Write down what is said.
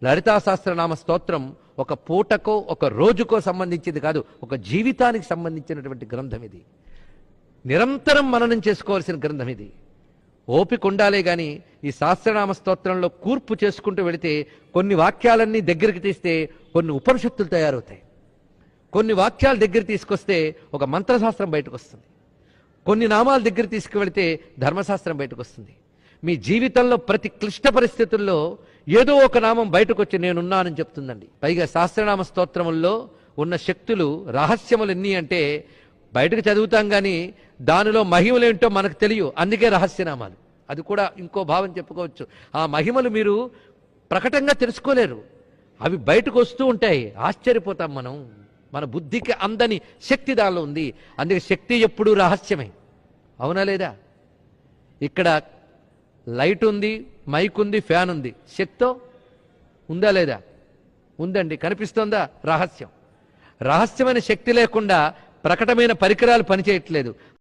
లలితా సహస్రనామ స్తోత్రం ఒక పూటకో ఒక రోజుకో సంబంధించింది కాదు, ఒక జీవితానికి సంబంధించినటువంటి గ్రంథం ఇది. నిరంతరం మననం చేసుకోవాల్సిన గ్రంథం ఇది. ఓపిక ఉండాలే గాని ఈ సహస్రనామ స్తోత్రంలో కూర్పు చేసుకుంటూ వెళితే కొన్ని వాక్యాలన్నీ దగ్గరికి తీస్తే కొన్ని ఉపనిషత్తులు తయారవుతాయి. కొన్ని వాక్యాలు దగ్గర తీసుకొస్తే ఒక మంత్రశాస్త్రం బయటకు వస్తుంది. కొన్ని నామాల దగ్గర తీసుకువెళితే ధర్మశాస్త్రం బయటకు వస్తుంది. మీ జీవితంలో ప్రతి క్లిష్ట పరిస్థితుల్లో ఏదో ఒక నామం బయటకు వచ్చి నేనున్నానని చెప్తుందండి. పైగా సహస్రనామ స్తోత్రముల్లో ఉన్న శక్తులు రహస్యములు ఎన్ని అంటే బయటకు చదువుతాం కానీ దానిలో మహిమలేంటో మనకు తెలియవు, అందుకే రహస్యనామాలు. అది కూడా ఇంకో భావం చెప్పుకోవచ్చు. ఆ మహిమలు మీరు ప్రకటంగా తెలుసుకోలేరు, అవి బయటకు వస్తూ ఉంటాయి. ఆశ్చర్యపోతాం మనం. మన బుద్ధికి అందని శక్తి దానిలో ఉంది. అందుకే శక్తి ఎప్పుడూ రహస్యమే. అవునా లేదా? ఇక్కడ లైట్ ఉంది, మైక్ ఉంది, ఫ్యాన్ ఉంది. శక్తో ఉందా లేదా? ఉందండి. కనిపిస్తోందా? రహస్యం. రహస్యమైన శక్తి లేకుండా ప్రకటమైన పరికరాలు పనిచేయట్లేదు.